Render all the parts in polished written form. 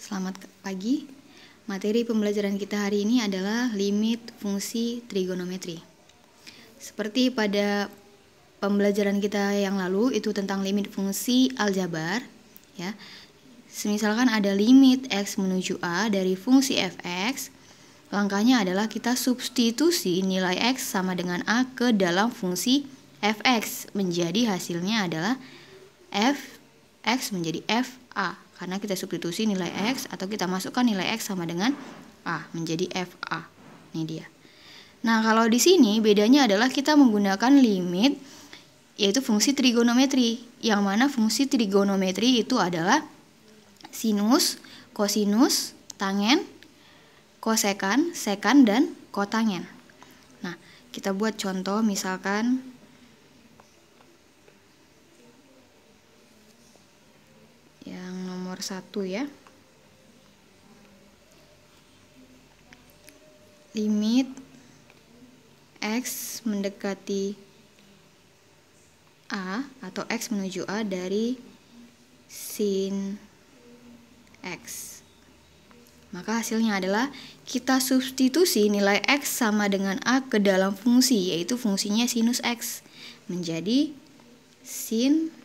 Selamat pagi. Materi pembelajaran kita hari ini adalah limit fungsi trigonometri. Seperti pada pembelajaran kita yang lalu itu tentang limit fungsi aljabar, ya. Misalkan ada limit x menuju a dari fungsi fx, langkahnya adalah kita substitusi nilai x sama dengan a ke dalam fungsi fx, menjadi hasilnya adalah fx menjadi fa, karena kita substitusi nilai x atau kita masukkan nilai x sama dengan a menjadi fa. Ini dia. Nah, kalau di sini bedanya adalah kita menggunakan limit, yaitu fungsi trigonometri, yang mana fungsi trigonometri itu adalah sinus, kosinus, tangen, kosekan, sekan, dan kotangen. Nah, kita buat contoh misalkan yang nomor 1 ya. Limit x mendekati a atau x menuju a dari sin x. Maka hasilnya adalah kita substitusi nilai x sama dengan a ke dalam fungsi, yaitu fungsinya sinus x, menjadi sin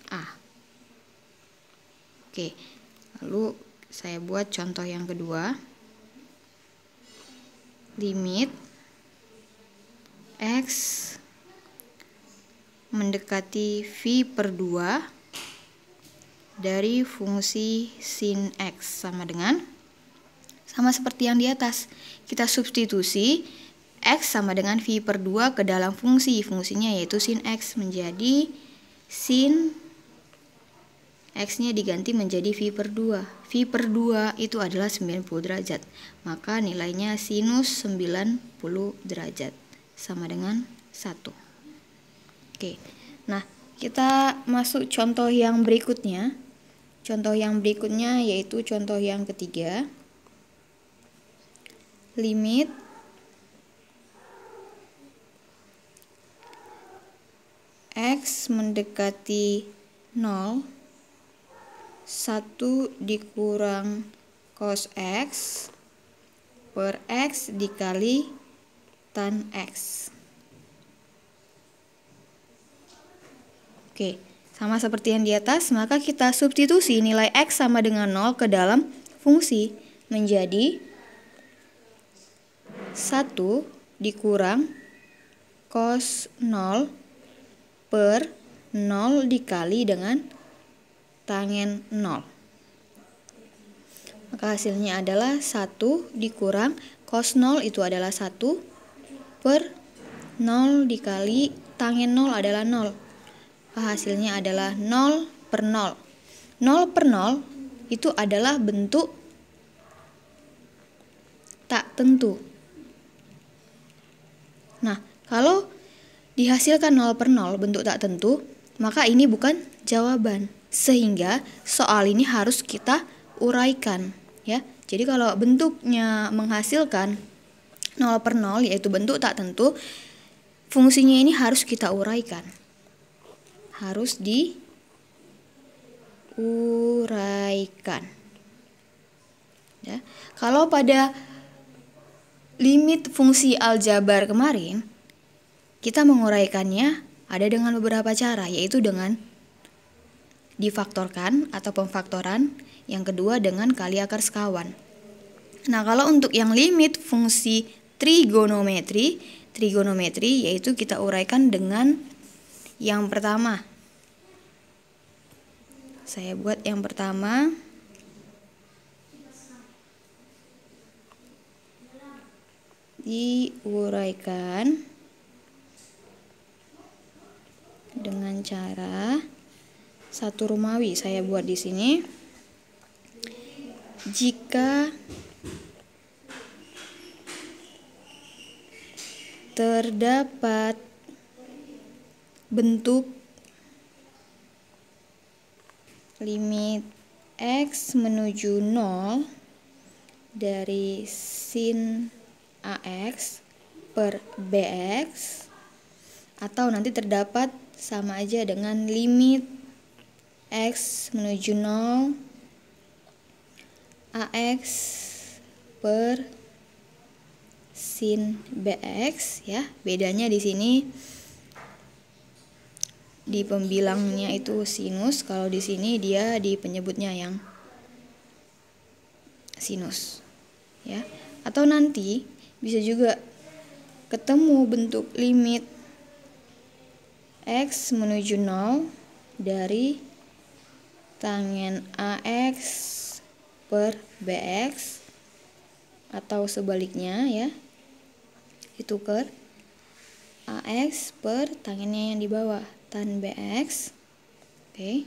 a. Oke, lalu saya buat contoh yang kedua. Limit x mendekati v/2 dari fungsi sin x sama seperti yang di atas. Kita substitusi x sama dengan v/2 ke dalam fungsinya yaitu sin x, menjadi sin x-nya diganti menjadi v/2. V/2 itu adalah 90 derajat. Maka nilainya sinus 90 derajat sama dengan 1. Oke. Nah, kita masuk contoh yang berikutnya. Contoh yang berikutnya yaitu contoh yang ketiga. Limit x mendekati 0, 1 dikurang cos x per x dikali tan x. Oke, sama seperti yang di atas, maka kita substitusi nilai x sama dengan 0 ke dalam fungsi, menjadi 1 dikurang cos 0 per 0 dikali dengan tangen 0. Maka hasilnya adalah 1 dikurang cos 0 itu adalah 1 per 0 dikali tangen 0 adalah 0. Maka hasilnya adalah 0 per 0. 0 per 0 itu adalah bentuk tak tentu. Nah, kalau dihasilkan 0 per 0 bentuk tak tentu, maka ini bukan jawaban. Sehingga soal ini harus kita uraikan, ya. Jadi kalau bentuknya menghasilkan 0 per 0 yaitu bentuk tak tentu, fungsinya ini harus kita uraikan. Harus diuraikan. Ya. Kalau pada limit fungsi aljabar kemarin, kita menguraikannya ada dengan beberapa cara, yaitu dengan difaktorkan atau pemfaktoran, yang kedua dengan kali akar sekawan. Nah, kalau untuk yang limit fungsi trigonometri yaitu kita uraikan dengan yang pertama. Saya buat yang pertama. Diuraikan dengan cara satu rumawi. Saya buat di sini. Jika terdapat bentuk limit x menuju 0 dari sin ax per bx, atau nanti terdapat sama aja dengan limit x menuju 0 AX per sin BX ya. Bedanya di sini di pembilangnya itu sinus, kalau di sini dia di penyebutnya yang sinus ya. Atau nanti bisa juga ketemu bentuk limit X menuju 0 dari tangen AX per BX, atau sebaliknya ya, ditukar AX per tangennya yang di bawah, tan BX. Oke.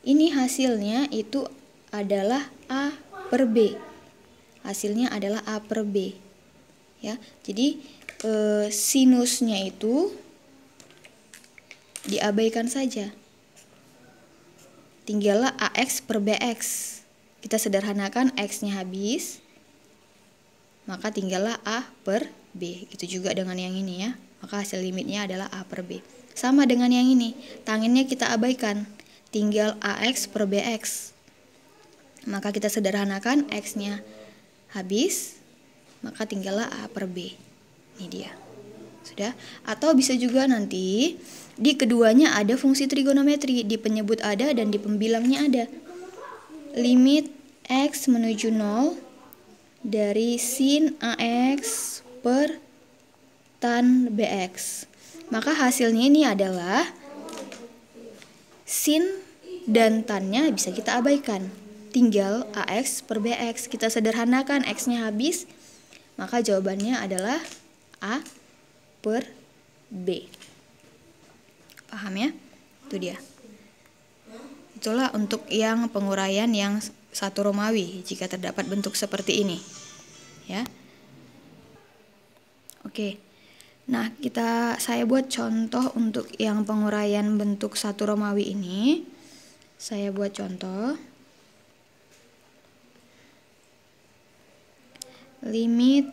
Ini hasilnya itu adalah A per B. Hasilnya adalah A per B. Ya. Jadi sinusnya itu diabaikan saja. Tinggallah AX per BX. Kita sederhanakan X-nya habis, maka tinggallah A per B. Itu juga dengan yang ini ya. Maka hasil limitnya adalah A per B. Sama dengan yang ini, tangennya kita abaikan, tinggal AX per BX. Maka kita sederhanakan, X-nya habis, maka tinggallah A per B. Ini dia. Sudah? Atau bisa juga nanti di keduanya ada fungsi trigonometri, di penyebut ada dan di pembilangnya ada. Limit X menuju 0 dari sin AX per tan BX. Maka hasilnya ini adalah sin dan tannya bisa kita abaikan. Tinggal AX per BX. Kita sederhanakan, X-nya habis, maka jawabannya adalah A per B. Paham ya? Itu dia. Itulah untuk yang penguraian yang satu Romawi jika terdapat bentuk seperti ini. Ya. Oke. Nah, saya buat contoh untuk yang penguraian bentuk satu Romawi ini. Saya buat contoh. Limit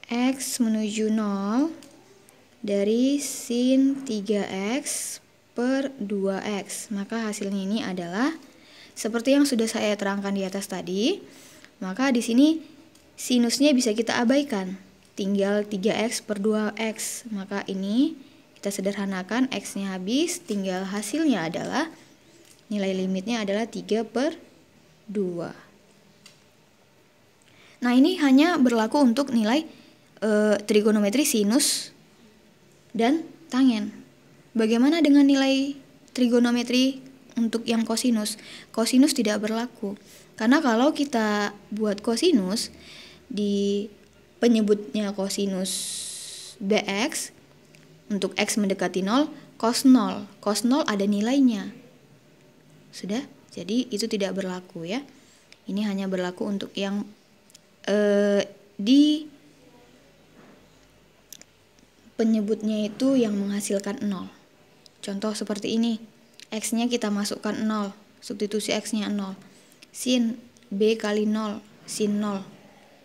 X menuju 0 dari sin 3X per 2X. Maka hasilnya ini adalah seperti yang sudah saya terangkan di atas tadi. Maka di sini sinusnya bisa kita abaikan, tinggal 3X per 2X. Maka ini kita sederhanakan, X-nya habis, tinggal hasilnya adalah nilai limitnya adalah 3 per 2. Nah, ini hanya berlaku untuk nilai trigonometri sinus dan tangen. Bagaimana dengan nilai trigonometri untuk yang kosinus? Kosinus tidak berlaku. Karena kalau kita buat kosinus, di penyebutnya kosinus BX, untuk X mendekati 0, cos 0. Cos 0 ada nilainya. Sudah? Jadi itu tidak berlaku ya. Ini hanya berlaku untuk yang di penyebutnya itu yang menghasilkan 0. Contoh seperti ini, X-nya kita masukkan 0, substitusi X-nya 0. Sin B kali 0, sin 0.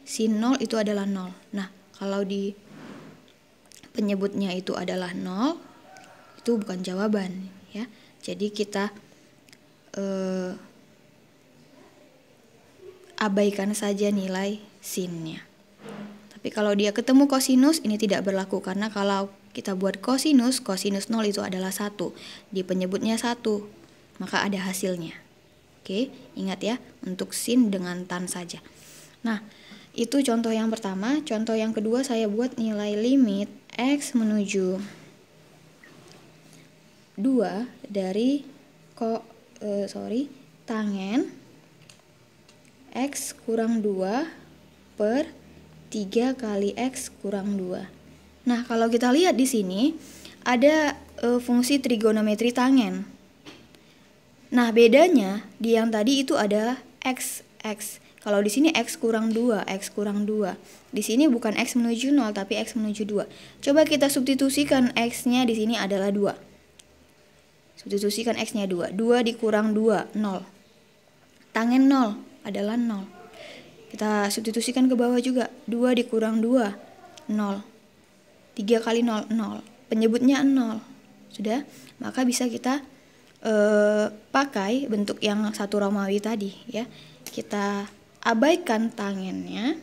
Sin 0 itu adalah 0. Nah, kalau di penyebutnya itu adalah 0, itu bukan jawaban ya. Jadi kita abaikan saja nilai sinnya. Tapi kalau dia ketemu kosinus, ini tidak berlaku, karena kalau kita buat kosinus 0 itu adalah 1. Di penyebutnya 1, maka ada hasilnya. Oke, ingat ya, untuk sin dengan tan saja. Nah, itu contoh yang pertama. Contoh yang kedua saya buat nilai limit X menuju 2 dari tangen X kurang 2 per 3 kali X kurang 2. Nah, kalau kita lihat di sini ada fungsi trigonometri tangen. Nah, bedanya di yang tadi itu adalah X. Kalau di sini X kurang 2, X kurang 2. Di sini bukan X menuju 0, tapi X menuju 2. Coba kita substitusikan X-nya di sini adalah 2. Substitusikan X-nya 2. 2 dikurang 2, 0. Tangen 0 adalah 0. Kita substitusikan ke bawah juga. 2 dikurang 2, 0. 3 kali 0, 0. Penyebutnya 0. Sudah? Maka bisa kita pakai bentuk yang satu Romawi tadi ya. Kita abaikan tangennya.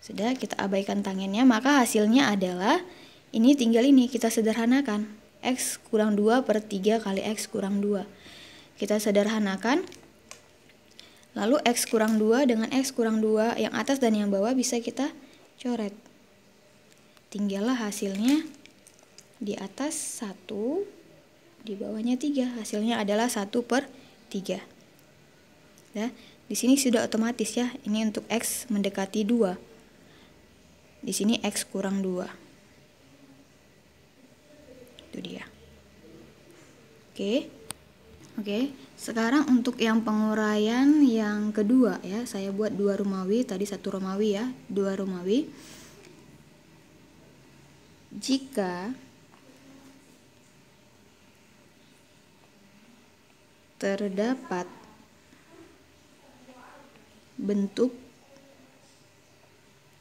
Sudah, kita abaikan tangennya, maka hasilnya adalah ini tinggal ini kita sederhanakan. X kurang 2 per 3 kali X kurang 2. Kita sederhanakan. Lalu X kurang 2 dengan X kurang 2 yang atas dan yang bawah bisa kita coret. Tinggallah hasilnya di atas 1, di bawahnya 3. Hasilnya adalah 1 per 3. Ya, di sini sudah otomatis ya. Ini untuk X mendekati 2. Di sini X kurang 2. Itu dia. Oke. Sekarang untuk yang penguraian yang kedua ya, saya buat 2 Romawi, tadi 1 Romawi ya, 2 Romawi. Jika terdapat bentuk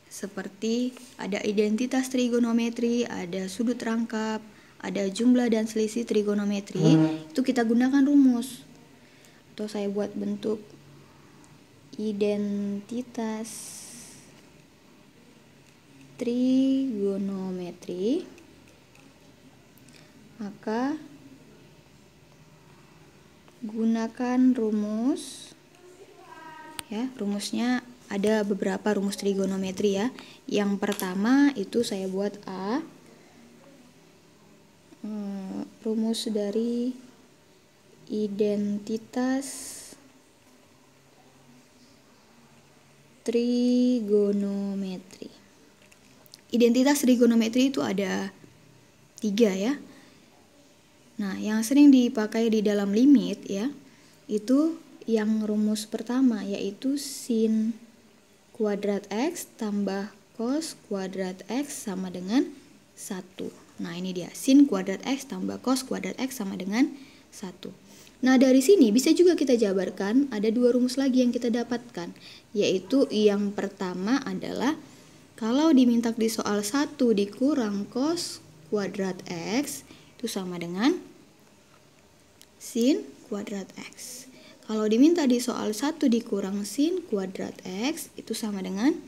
seperti ada identitas trigonometri, ada sudut rangkap, ada jumlah dan selisih trigonometri, itu kita gunakan rumus. Atau saya buat bentuk identitas trigonometri, maka gunakan rumus ya. Rumusnya ada beberapa rumus trigonometri ya. Yang pertama itu saya buat A. Rumus dari identitas trigonometri. Identitas trigonometri itu ada 3 ya. Nah, yang sering dipakai di dalam limit ya, itu yang rumus pertama, yaitu sin kuadrat X tambah cos kuadrat X sama dengan 1. Nah, ini dia, sin kuadrat X tambah cos kuadrat X sama dengan 1. Nah, dari sini bisa juga kita jabarkan, ada 2 rumus lagi yang kita dapatkan, yaitu yang pertama adalah kalau diminta di soal 1 dikurang cos kuadrat X itu sama dengan sin kuadrat X. Kalau diminta di soal 1 dikurang sin kuadrat X itu sama dengan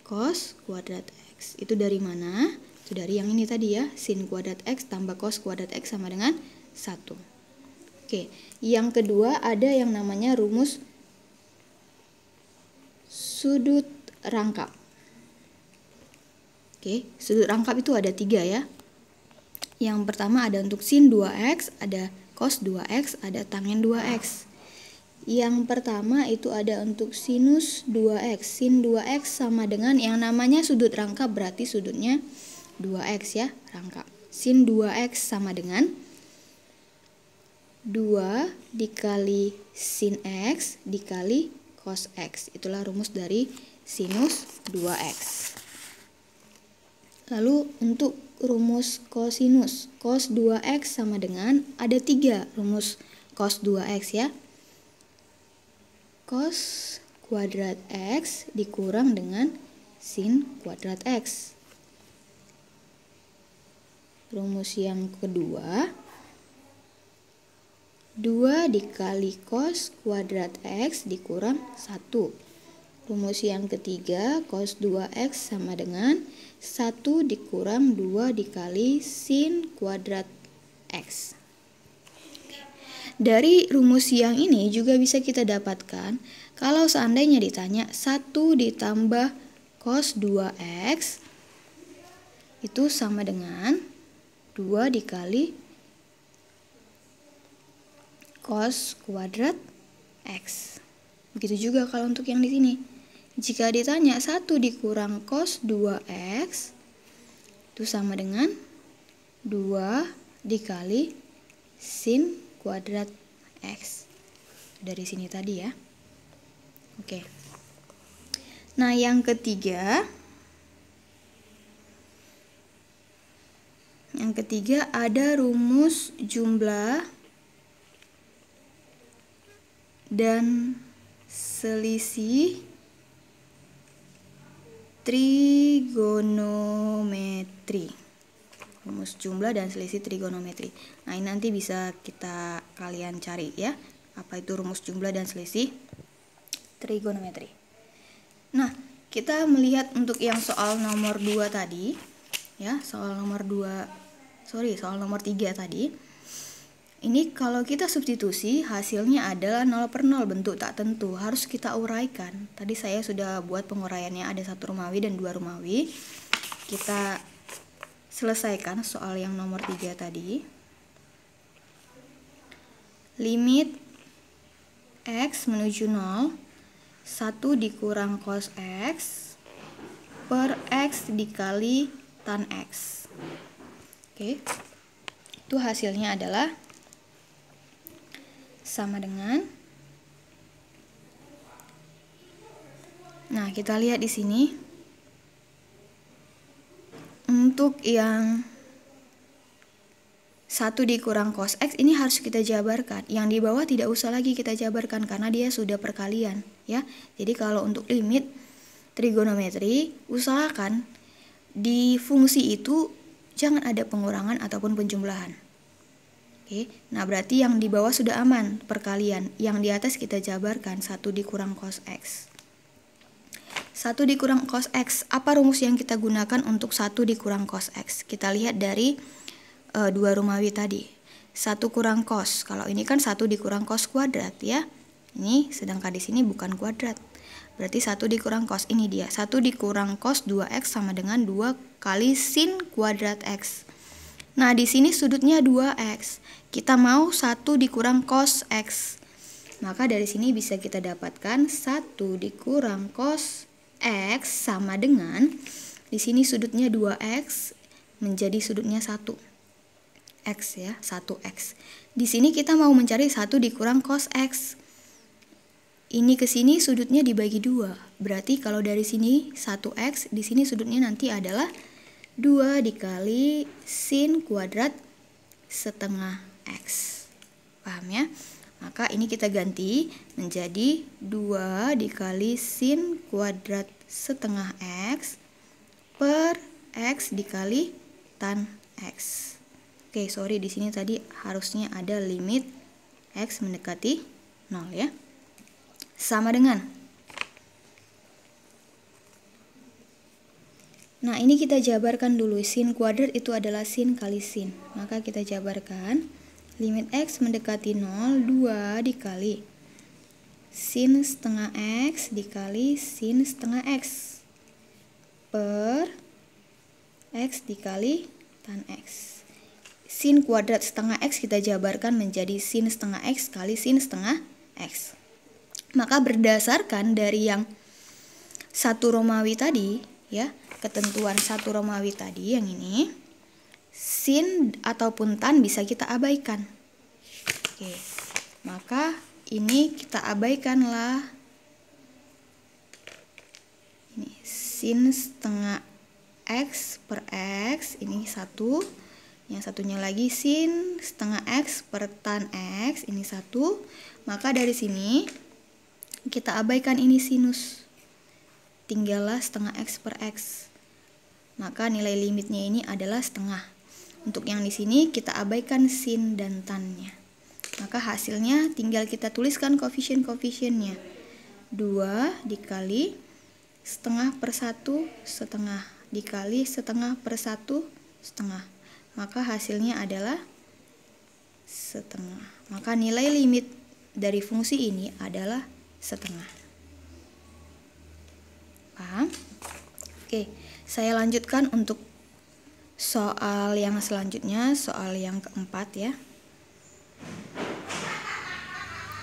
cos kuadrat X. Itu dari mana? Itu dari yang ini tadi ya, sin kuadrat X tambah cos kuadrat X sama dengan 1. Oke, yang kedua ada yang namanya rumus sudut rangkap. Oke, sudut rangkap itu ada 3 ya. Yang pertama ada untuk sin 2X, ada cos 2X, ada tangen 2X. Yang pertama itu ada untuk sinus 2X. Sin 2X sama dengan yang namanya sudut rangkap, berarti sudutnya 2X ya, rangkap. Sin 2X sama dengan 2 dikali sin X dikali cos X. Itulah rumus dari sinus 2X. Lalu untuk rumus kosinus, cos 2X sama dengan, ada 3 rumus cos 2X ya. Cos kuadrat X dikurang dengan sin kuadrat X. Rumus yang kedua, 2 dikali cos kuadrat X dikurang 1. Rumus yang ketiga, cos 2X sama dengan 1 dikurang 2 dikali sin kuadrat X. Dari rumus yang ini juga bisa kita dapatkan kalau seandainya ditanya 1 ditambah cos 2X itu sama dengan 2 dikali cos kuadrat X. Begitu juga kalau untuk yang di sini. Jika ditanya 1 dikurang cos 2X itu sama dengan 2 dikali sin kuadrat X. Dari sini tadi ya. Oke. Nah, yang ketiga ada rumus jumlah dan selisih trigonometri. Rumus jumlah dan selisih trigonometri. Nah, ini nanti bisa kalian cari ya. Apa itu rumus jumlah dan selisih? trigonometri. Nah, kita melihat untuk yang soal nomor 2 tadi, ya, soal nomor 3 tadi. Ini kalau kita substitusi hasilnya adalah 0/0 bentuk tak tentu, harus kita uraikan. Tadi saya sudah buat penguraiannya, ada 1 Romawi dan 2 Romawi. Kita selesaikan soal yang nomor 3 tadi. Limit X menuju 0, 1 dikurang cos X per X dikali tan X. Oke, itu hasilnya adalah sama dengan, nah kita lihat di sini untuk yang 1 dikurang cos X ini harus kita jabarkan. Yang di bawah tidak usah lagi kita jabarkan karena dia sudah perkalian, ya. Jadi kalau untuk limit trigonometri, usahakan di fungsi itu jangan ada pengurangan ataupun penjumlahan. Oke, nah berarti yang di bawah sudah aman perkalian. Yang di atas kita jabarkan 1 dikurang cos X. 1 dikurang cos X, apa rumus yang kita gunakan untuk 1 dikurang cos X? Kita lihat dari 2 Romawi tadi. 1 kurang cos, kalau ini kan 1 dikurang cos kuadrat, ya. Ini sedangkan di sini bukan kuadrat. Berarti 1 dikurang cos, ini dia. 1 dikurang cos 2X sama dengan 2 kali sin kuadrat X. Nah, di sini sudutnya 2X. Kita mau 1 dikurang cos X. Maka dari sini bisa kita dapatkan 1 dikurang cos X sama dengan, di sini sudutnya 2X menjadi sudutnya 1. X, ya, 1X. Di sini kita mau mencari 1 dikurang cos X. Ini ke sini sudutnya dibagi 2. Berarti kalau dari sini 1X, di sini sudutnya nanti adalah 2 dikali sin kuadrat setengah X. Paham, ya? Maka ini kita ganti menjadi 2 dikali sin kuadrat setengah X per X dikali tan X. Oke, sorry, di sini tadi harusnya ada limit X mendekati 0, ya. Sama dengan, nah ini kita jabarkan dulu. Sin kuadrat itu adalah sin kali sin. Maka kita jabarkan limit X mendekati 0, 2 dikali sin setengah X dikali sin setengah X per X dikali tan X. Sin kuadrat setengah X kita jabarkan menjadi sin setengah X kali sin setengah X. Maka berdasarkan dari yang 1 Romawi tadi, ya, ketentuan 1 Romawi tadi yang ini, sin ataupun tan bisa kita abaikan. Oke, maka ini kita abaikanlah. Ini sin setengah X per X, ini 1. Yang satunya lagi sin setengah X per tan X, ini 1. Maka dari sini kita abaikan ini sinus. Tinggallah setengah X per X. Maka nilai limitnya ini adalah setengah. Untuk yang di sini kita abaikan sin dan tannya. Maka hasilnya tinggal kita tuliskan koefisien-koefisiennya. 2 dikali setengah per 1 setengah dikali setengah per 1 setengah. Maka hasilnya adalah setengah. Maka nilai limit dari fungsi ini adalah setengah. Paham? Oke, saya lanjutkan untuk soal yang selanjutnya, soal yang keempat, ya.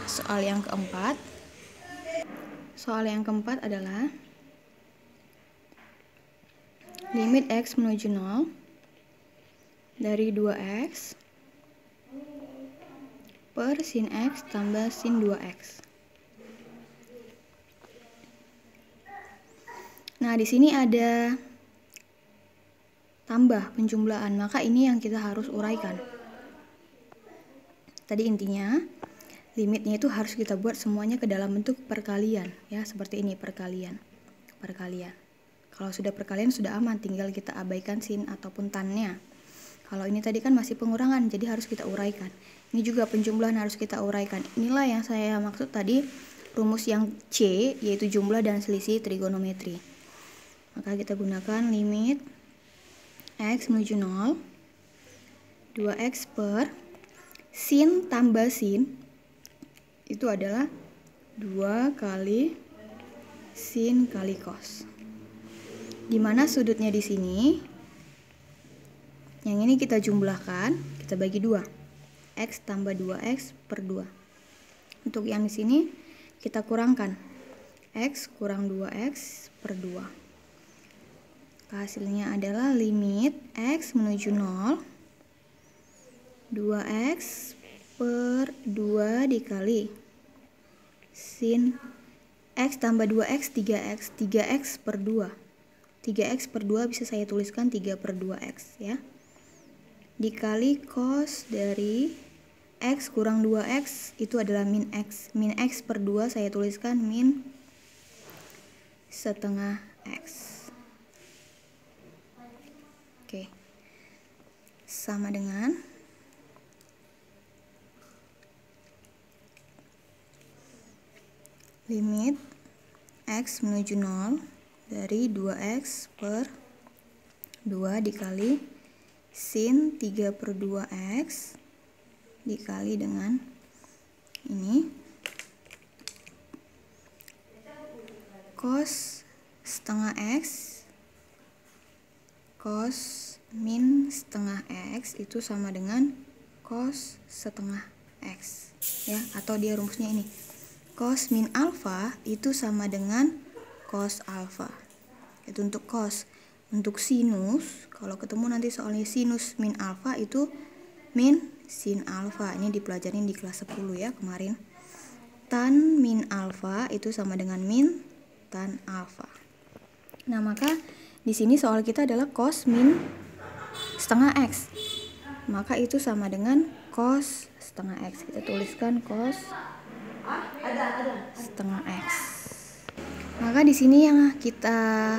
Soal yang keempat. Soal yang keempat adalah limit X menuju 0 dari 2X per sin X tambah sin 2X. Nah, di sini ada tambah penjumlahan, maka ini yang kita harus uraikan. Tadi intinya, limitnya itu harus kita buat semuanya ke dalam bentuk perkalian, ya, seperti ini, perkalian. Kalau sudah perkalian sudah aman, tinggal kita abaikan sin ataupun tannya. Kalau ini tadi kan masih pengurangan, jadi harus kita uraikan. Ini juga penjumlahan harus kita uraikan. Inilah yang saya maksud tadi, rumus yang C, yaitu jumlah dan selisih trigonometri. Maka kita gunakan limit X menuju 0, 2X per sin tambah sin, itu adalah 2 kali sin kali cos. Dimana sudutnya di sini, yang ini kita jumlahkan, kita bagi 2. X tambah 2X per 2. Untuk yang di sini, kita kurangkan. X kurang 2X per 2. Hasilnya adalah limit X menuju 0, 2X per 2 dikali sin X tambah 2X, 3X, 3X per 2. 3X per 2 bisa saya tuliskan 3 per 2X ya. Dikali cos dari X kurang 2X, itu adalah min X. Min X per 2 saya tuliskan min setengah X. Oke, sama dengan limit X menuju 0 dari 2X per 2 dikali sin 3 per 2X dikali dengan ini cos setengah X, cos min setengah X itu sama dengan cos setengah X ya, atau dia rumusnya ini, cos min alfa itu sama dengan cos alfa. Itu untuk cos. Untuk sinus, kalau ketemu nanti soalnya sinus min alfa itu min sin alfa. Ini dipelajarin di kelas 10 ya kemarin. Tan min alfa itu sama dengan min tan alfa. Nah, maka di sini soal kita adalah cos min setengah X. Maka itu sama dengan cos setengah X. Kita tuliskan cos setengah X. Maka di sini yang kita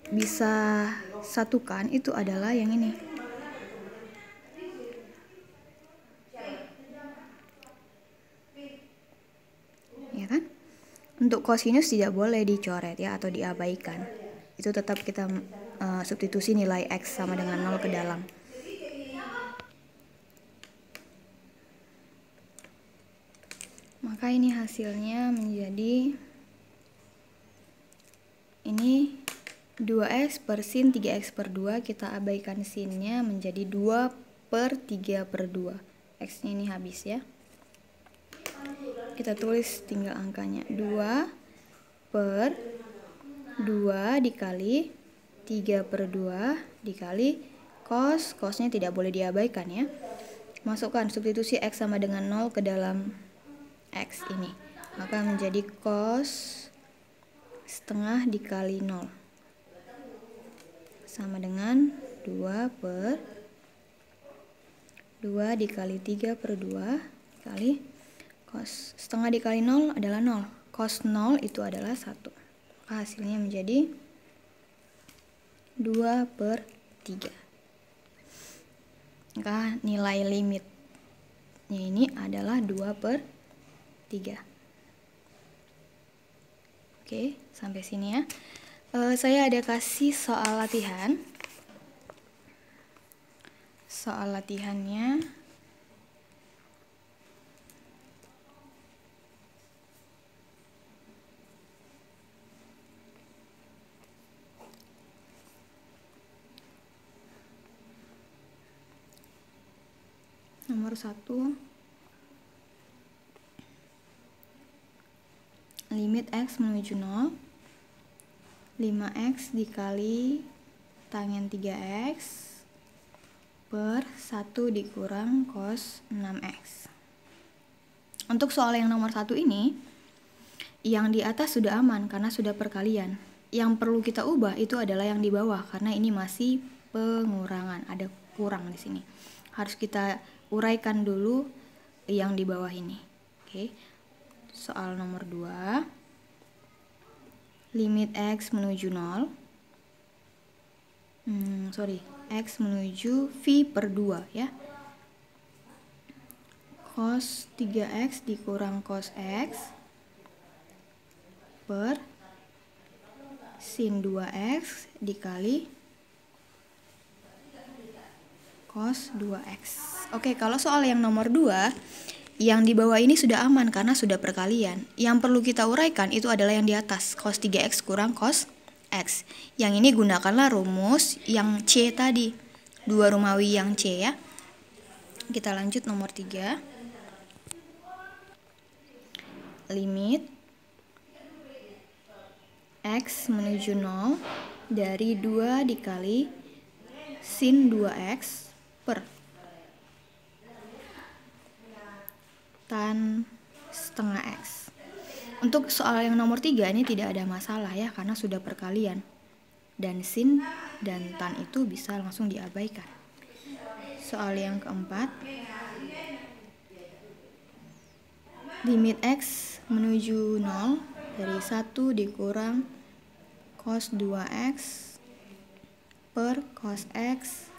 bisa satukan itu adalah yang ini. Ya kan? Untuk kosinus tidak boleh dicoret ya, atau diabaikan. Itu tetap kita substitusi nilai X sama dengan 0 ke dalam. Maka ini hasilnya menjadi ini 2X per sin 3X per 2, kita abaikan sinnya menjadi 2 per 3 per 2. X-nya ini habis ya. Kita tulis tinggal angkanya 2 per 2 dikali 3 per 2 dikali cosnya tidak boleh diabaikan ya. Masukkan substitusi X sama dengan 0 ke dalam X ini, maka menjadi cos setengah dikali 0 sama dengan 2 per 2 dikali 3 per 2 dikali cos setengah dikali 0 adalah 0. Cos 0 itu adalah 1. Maka hasilnya menjadi 2 per 3. Maka nilai limitnya ini adalah 2 per 3. Oke, sampai sini ya. Saya ada kasih soal latihan. Soal latihannya nomor 1, limit X menuju 0, 5X dikali tangen 3X per 1 dikurang cos 6X. Untuk soal yang nomor 1 ini, yang di atas sudah aman karena sudah perkalian. Yang perlu kita ubah itu adalah yang di bawah karena ini masih pengurangan, ada kurang di sini. Harus kita uraikan dulu yang di bawah ini. Oke. Soal nomor 2. Limit X menuju 0. X menuju V per 2 ya. cos 3x dikurang cos x per sin 2x dikali cos 2x. Oke, kalau soal yang nomor 2, yang di bawah ini sudah aman karena sudah perkalian. Yang perlu kita uraikan itu adalah yang di atas, cos 3x kurang cos x. Yang ini gunakanlah rumus yang C tadi, 2 Romawi yang C ya. Kita lanjut nomor 3. Limit x menuju 0 dari 2 dikali sin 2x per tan setengah x. Untuk soal yang nomor 3 ini tidak ada masalah ya, karena sudah perkalian. Dan sin dan tan itu bisa langsung diabaikan. Soal yang keempat, limit x menuju 0 dari 1 dikurang cos 2x per cos x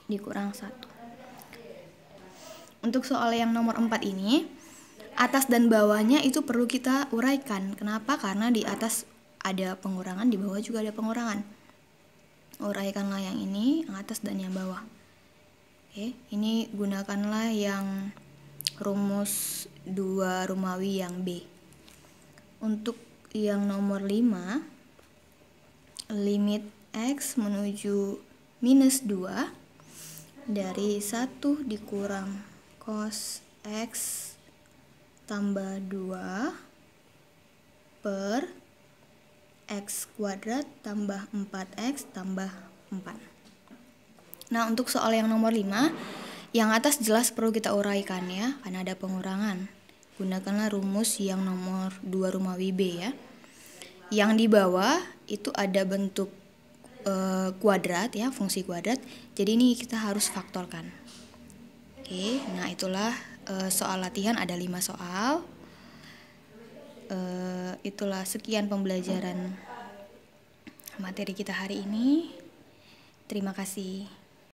dikurang 1. Untuk soal yang nomor 4 ini, atas dan bawahnya itu perlu kita uraikan. Kenapa? Karena di atas ada pengurangan, di bawah juga ada pengurangan. Uraikanlah yang ini, yang atas dan yang bawah. Oke, ini gunakanlah yang rumus 2 Romawi yang B. Untuk yang nomor 5, limit x menuju minus 2 dari 1 dikurang cos x tambah 2 per x kuadrat tambah 4x tambah 4. Nah, untuk soal yang nomor 5, yang atas jelas perlu kita uraikan ya, karena ada pengurangan. Gunakanlah rumus yang nomor 2 Romawi B ya. Yang di bawah itu ada bentuk kuadrat ya, fungsi kuadrat. Jadi ini kita harus faktorkan. Oke, nah itulah soal latihan, ada 5 soal. Itulah sekian pembelajaran materi kita hari ini. Terima kasih.